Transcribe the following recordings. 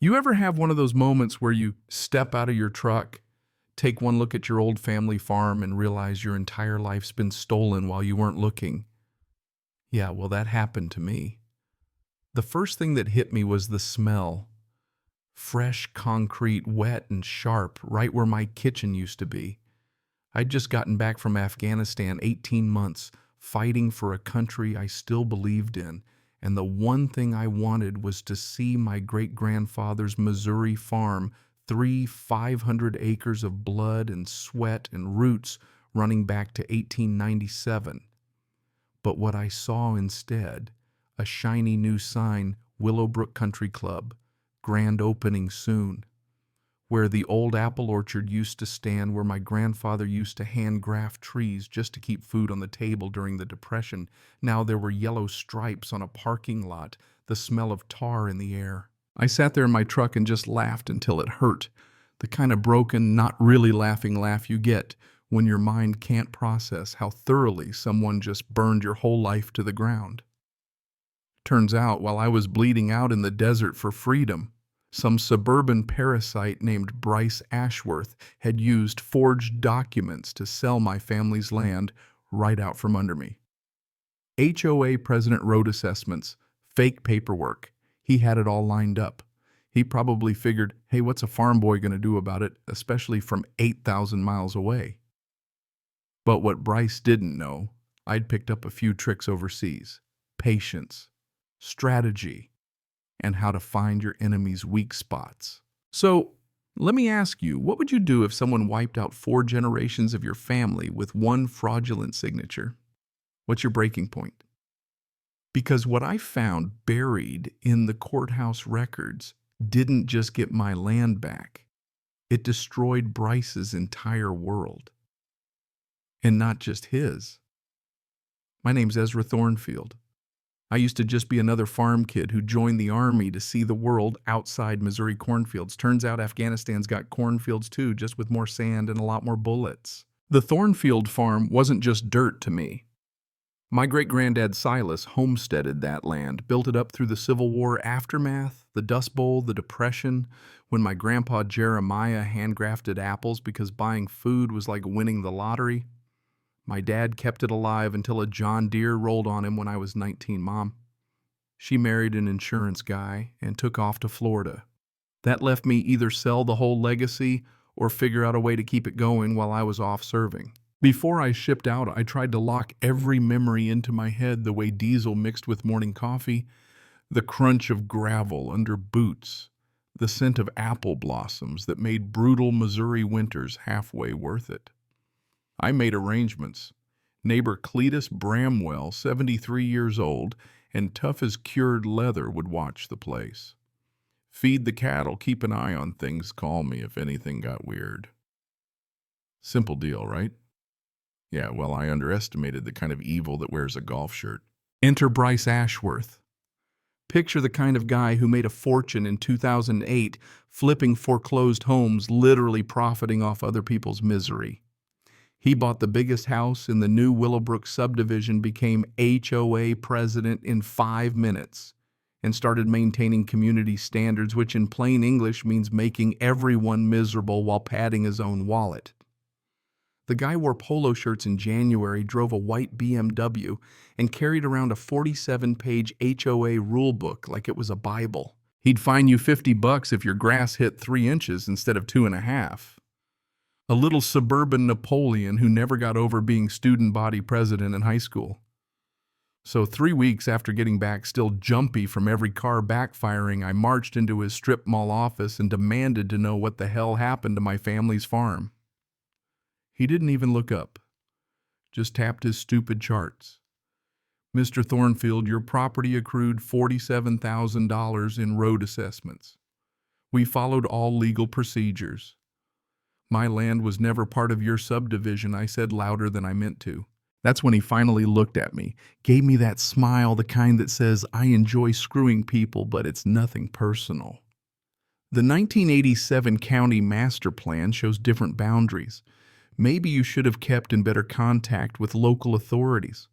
You ever have one of those moments where you step out of your truck, take one look at your old family farm, and realize your entire life's been stolen while you weren't looking? Yeah, well, that happened to me. The first thing that hit me was the smell. Fresh concrete, wet and sharp, right where my kitchen used to be. I'd just gotten back from Afghanistan, 18 months, fighting for a country I still believed in, and the one thing I wanted was to see my great-grandfather's Missouri farm, 500 acres of blood and sweat and roots running back to 1897. But what I saw instead, a shiny new sign, Willowbrook Country Club, grand opening soon. Where the old apple orchard used to stand, where my grandfather used to hand graft trees just to keep food on the table during the Depression, now there were yellow stripes on a parking lot, the smell of tar in the air. I sat there in my truck and just laughed until it hurt, the kind of broken, not really laughing laugh you get when your mind can't process how thoroughly someone just burned your whole life to the ground. Turns out, while I was bleeding out in the desert for freedom, some suburban parasite named Bryce Ashworth had used forged documents to sell my family's land right out from under me. HOA president road assessments, fake paperwork. He had it all lined up. He probably figured, hey, what's a farm boy going to do about it, especially from 8,000 miles away? But what Bryce didn't know, I'd picked up a few tricks overseas. Patience, strategy, and how to find your enemy's weak spots. So, let me ask you, what would you do if someone wiped out 4 generations of your family with one fraudulent signature? What's your breaking point? Because what I found buried in the courthouse records didn't just get my land back. It destroyed Bryce's entire world. And not just his. My name's Ezra Thornfield. I used to just be another farm kid who joined the army to see the world outside Missouri cornfields. Turns out Afghanistan's got cornfields too, just with more sand and a lot more bullets. The Thornfield farm wasn't just dirt to me. My great-granddad Silas homesteaded that land, built it up through the Civil War aftermath, the Dust Bowl, the Depression, when my grandpa Jeremiah handgrafted apples because buying food was like winning the lottery. My dad kept it alive until a John Deere rolled on him when I was 19, Mom. She married an insurance guy and took off to Florida. That left me either sell the whole legacy or figure out a way to keep it going while I was off serving. Before I shipped out, I tried to lock every memory into my head the way diesel mixed with morning coffee, the crunch of gravel under boots, the scent of apple blossoms that made brutal Missouri winters halfway worth it. I made arrangements. Neighbor Cletus Bramwell, 73 years old, and tough as cured leather, would watch the place. Feed the cattle, keep an eye on things, call me if anything got weird. Simple deal, right? Yeah, well, I underestimated the kind of evil that wears a golf shirt. Enter Bryce Ashworth. Picture the kind of guy who made a fortune in 2008, flipping foreclosed homes, literally profiting off other people's misery. He bought the biggest house in the new Willowbrook Subdivision, became HOA president in 5 minutes, and started maintaining community standards, which in plain English means making everyone miserable while padding his own wallet. The guy wore polo shirts in January, drove a white BMW, and carried around a 47-page HOA rule book like it was a Bible. He'd fine you $50 if your grass hit 3 inches instead of 2.5. A little suburban Napoleon who never got over being student body president in high school. So 3 weeks after getting back, still jumpy from every car backfiring, I marched into his strip mall office and demanded to know what the hell happened to my family's farm. He didn't even look up, just tapped his stupid charts. Mr. Thornfield, your property accrued $47,000 in road assessments. We followed all legal procedures. My land was never part of your subdivision, I said louder than I meant to. That's when he finally looked at me, gave me that smile, the kind that says, I enjoy screwing people, but it's nothing personal. The 1987 county master plan shows different boundaries. Maybe you should have kept in better contact with local authorities.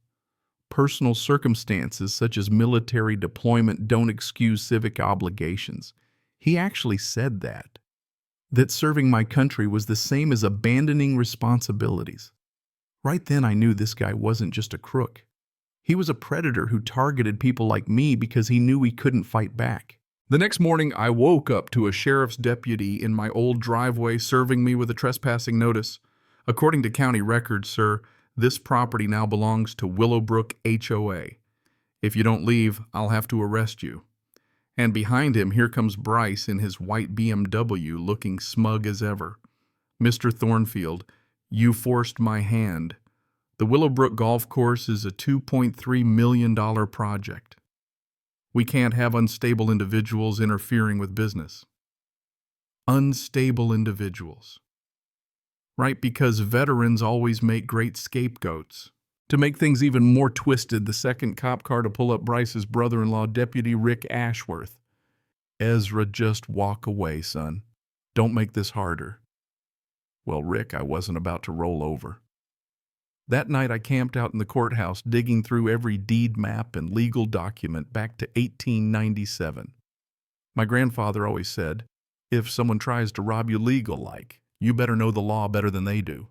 Personal circumstances such as military deployment don't excuse civic obligations. He actually said that serving my country was the same as abandoning responsibilities. Right then I knew this guy wasn't just a crook. He was a predator who targeted people like me because he knew he couldn't fight back. The next morning, I woke up to a sheriff's deputy in my old driveway serving me with a trespassing notice. According to county records, sir, this property now belongs to Willowbrook HOA. If you don't leave, I'll have to arrest you. And behind him, here comes Bryce in his white BMW, looking smug as ever. Mr. Thornfield, you forced my hand. The Willowbrook Golf Course is a $2.3 million project. We can't have unstable individuals interfering with business. Unstable individuals. Right, because veterans always make great scapegoats. To make things even more twisted, the second cop car to pull up Bryce's brother-in-law, Deputy Rick Ashworth. Ezra, just walk away, son. Don't make this harder. Well, Rick, I wasn't about to roll over. That night I camped out in the courthouse, digging through every deed map and legal document back to 1897. My grandfather always said, if someone tries to rob you legal-like, you better know the law better than they do.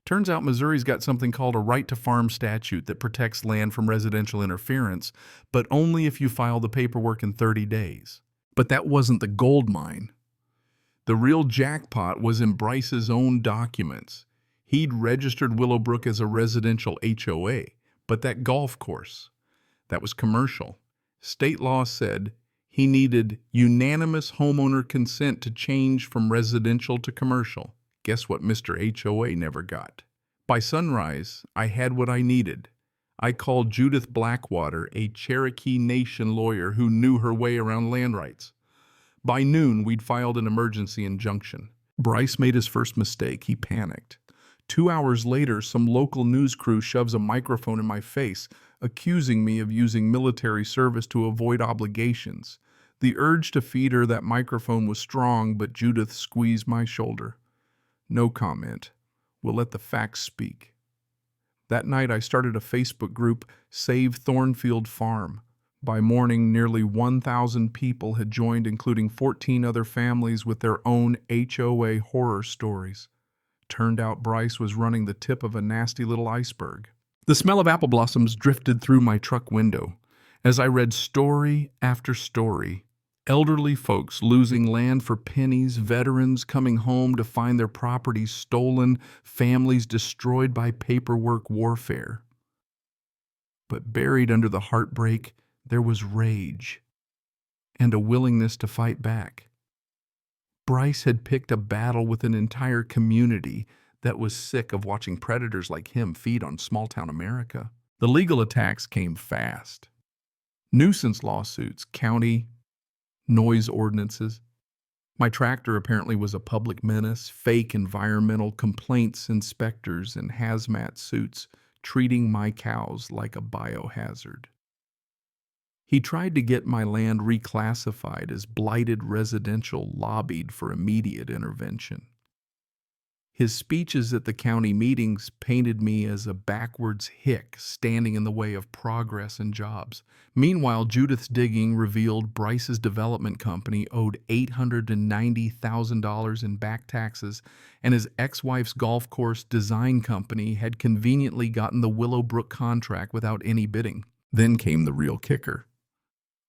Turns out Missouri's got something called a right to farm statute that protects land from residential interference, but only if you file the paperwork in 30 days. But that wasn't the gold mine. The real jackpot was in Bryce's own documents. He'd registered Willowbrook as a residential HOA, but that golf course, that was commercial. State law said he needed unanimous homeowner consent to change from residential to commercial. Guess what Mr. HOA never got? By sunrise, I had what I needed. I called Judith Blackwater, a Cherokee Nation lawyer who knew her way around land rights. By noon, we'd filed an emergency injunction. Bryce made his first mistake. He panicked. 2 hours later, some local news crew shoves a microphone in my face, accusing me of using military service to avoid obligations. The urge to feed her that microphone was strong, but Judith squeezed my shoulder. No comment. We'll let the facts speak. That night, I started a Facebook group, Save Thornfield Farm. By morning, nearly 1,000 people had joined, including 14 other families with their own HOA horror stories. Turned out Bryce was running the tip of a nasty little iceberg. The smell of apple blossoms drifted through my truck window as I read story after story. Elderly folks losing land for pennies, veterans coming home to find their properties stolen, families destroyed by paperwork warfare. But buried under the heartbreak, there was rage and a willingness to fight back. Bryce had picked a battle with an entire community that was sick of watching predators like him feed on small-town America. The legal attacks came fast. Nuisance lawsuits, county noise ordinances. My tractor apparently was a public menace, fake environmental complaints inspectors in hazmat suits treating my cows like a biohazard. He tried to get my land reclassified as blighted residential, lobbied for immediate intervention. His speeches at the county meetings painted me as a backwards hick standing in the way of progress and jobs. Meanwhile, Judith's digging revealed Bryce's development company owed $890,000 in back taxes, and his ex-wife's golf course design company had conveniently gotten the Willowbrook contract without any bidding. Then came the real kicker.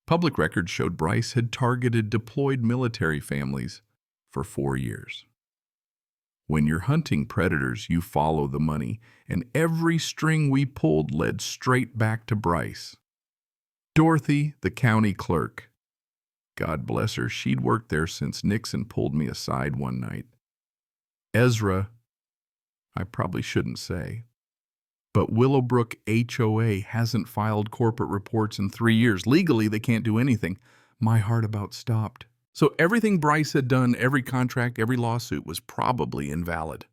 Public records showed Bryce had targeted deployed military families for 4 years. When you're hunting predators, you follow the money, and every string we pulled led straight back to Bryce. Dorothy, the county clerk. God bless her, she'd worked there since Nixon pulled me aside one night. Ezra, I probably shouldn't say, but Willowbrook HOA hasn't filed corporate reports in 3 years. Legally, they can't do anything. My heart about stopped. So everything Bryce had done, every contract, every lawsuit was probably invalid.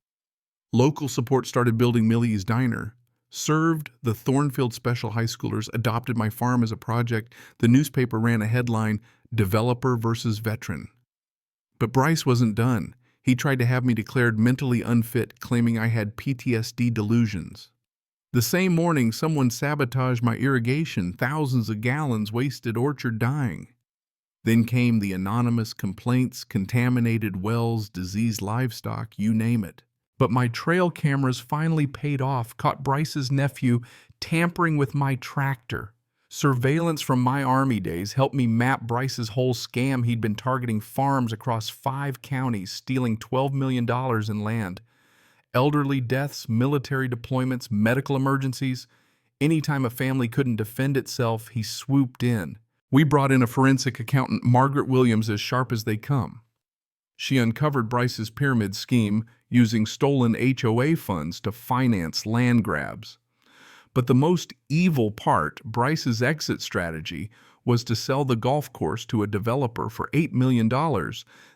Local support started building Millie's Diner, served the Thornfield Special High Schoolers, adopted my farm as a project. The newspaper ran a headline, Developer versus Veteran. But Bryce wasn't done. He tried to have me declared mentally unfit, claiming I had PTSD delusions. The same morning, someone sabotaged my irrigation, thousands of gallons wasted, orchard dying. Then came the anonymous complaints, contaminated wells, diseased livestock, you name it. But my trail cameras finally paid off, caught Bryce's nephew tampering with my tractor. Surveillance from my Army days helped me map Bryce's whole scam. He'd been targeting farms across 5 counties, stealing $12 million in land. Elderly deaths, military deployments, medical emergencies. Anytime a family couldn't defend itself, he swooped in. We brought in a forensic accountant, Margaret Williams, as sharp as they come. She uncovered Bryce's pyramid scheme using stolen HOA funds to finance land grabs. But the most evil part, Bryce's exit strategy, was to sell the golf course to a developer for $8 million,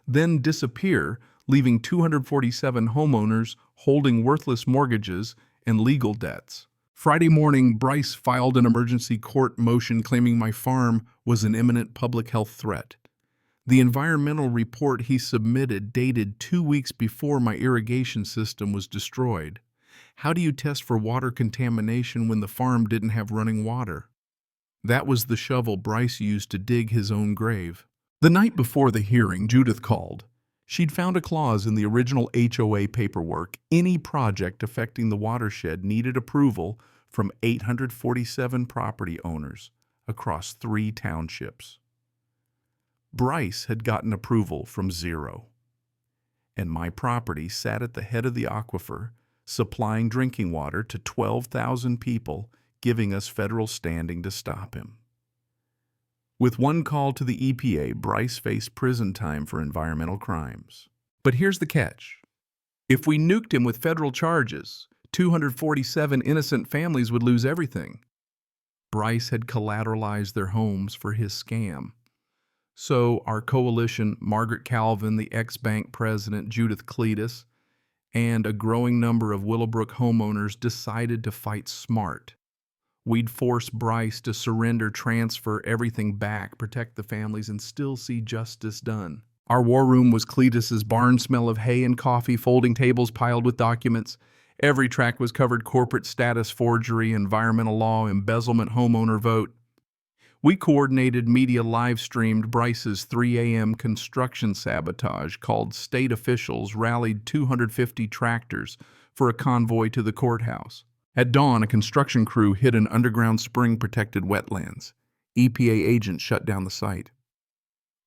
then disappear, leaving 247 homeowners holding worthless mortgages and legal debts. Friday morning, Bryce filed an emergency court motion claiming my farm was an imminent public health threat. The environmental report he submitted dated 2 weeks before my irrigation system was destroyed. How do you test for water contamination when the farm didn't have running water? That was the shovel Bryce used to dig his own grave. The night before the hearing, Judith called. She'd found a clause in the original HOA paperwork. Any project affecting the watershed needed approval from 847 property owners across 3 townships. Bryce had gotten approval from 0. And my property sat at the head of the aquifer, supplying drinking water to 12,000 people, giving us federal standing to stop him. With one call to the EPA, Bryce faced prison time for environmental crimes. But here's the catch. If we nuked him with federal charges, 247 innocent families would lose everything. Bryce had collateralized their homes for his scam. So our coalition, Margaret Calvin, the ex-bank president, Judith Cletus, and a growing number of Willowbrook homeowners decided to fight smart. We'd force Bryce to surrender, transfer everything back, protect the families, and still see justice done. Our war room was Cletus's barn smell of hay and coffee, folding tables piled with documents. Every track was covered: corporate status, forgery, environmental law, embezzlement, homeowner vote. We coordinated media live-streamed Bryce's 3 a.m. construction sabotage, called state officials, rallied 250 tractors for a convoy to the courthouse. At dawn, a construction crew hit an underground spring-protected wetlands. EPA agents shut down the site.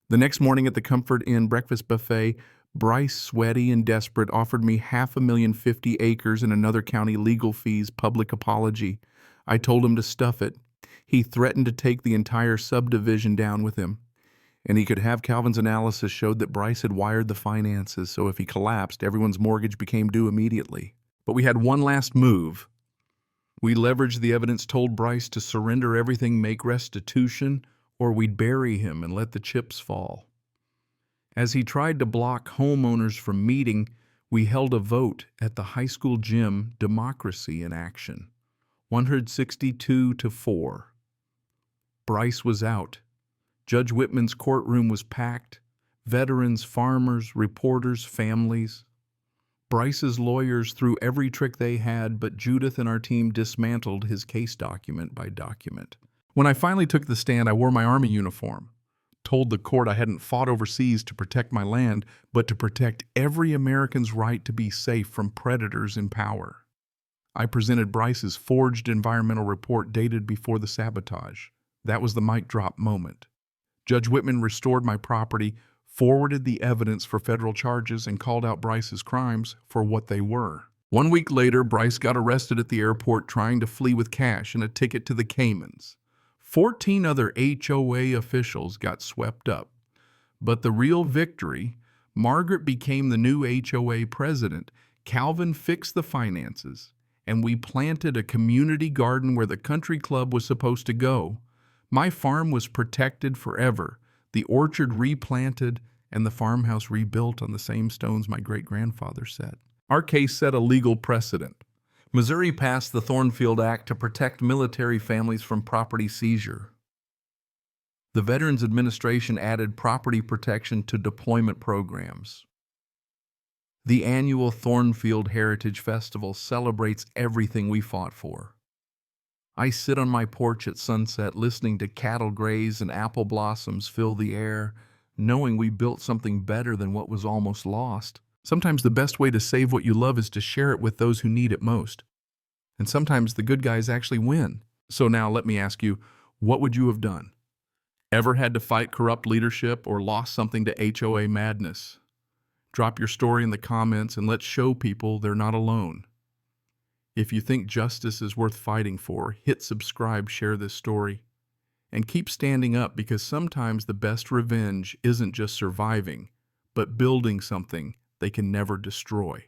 The next morning at the Comfort Inn breakfast buffet, Bryce, sweaty and desperate, offered me $550,000 acres and another county, legal fees, public apology. I told him to stuff it. He threatened to take the entire subdivision down with him. And he could have Calvin's analysis showed that Bryce had wired the finances, so if he collapsed, everyone's mortgage became due immediately. But we had one last move. We leveraged the evidence, told Bryce to surrender everything, make restitution, or we'd bury him and let the chips fall. As he tried to block homeowners from meeting, we held a vote at the high school gym, democracy in action. 162-4. Bryce was out. Judge Whitman's courtroom was packed. Veterans, farmers, reporters, families. Bryce's lawyers threw every trick they had, but Judith and our team dismantled his case document by document. When I finally took the stand, I wore my Army uniform, told the court I hadn't fought overseas to protect my land, but to protect every American's right to be safe from predators in power. I presented Bryce's forged environmental report dated before the sabotage. That was the mic drop moment. Judge Whitman restored my property, forwarded the evidence for federal charges, and called out Bryce's crimes for what they were. 1 week later, Bryce got arrested at the airport trying to flee with cash and a ticket to the Caymans. 14 other HOA officials got swept up. But the real victory, Margaret became the new HOA president, Calvin fixed the finances, and we planted a community garden where the country club was supposed to go. My farm was protected forever, the orchard replanted, and the farmhouse rebuilt on the same stones my great-grandfather set. Our case set a legal precedent. Missouri passed the Thornfield Act to protect military families from property seizure. The Veterans Administration added property protection to deployment programs. The annual Thornfield Heritage Festival celebrates everything we fought for. I sit on my porch at sunset listening to cattle graze and apple blossoms fill the air, knowing we built something better than what was almost lost. Sometimes the best way to save what you love is to share it with those who need it most. And sometimes the good guys actually win. So now let me ask you, what would you have done? Ever had to fight corrupt leadership or lost something to HOA madness? Drop your story in the comments and let's show people they're not alone. If you think justice is worth fighting for, hit subscribe, share this story, and keep standing up, because sometimes the best revenge isn't just surviving, but building something they can never destroy.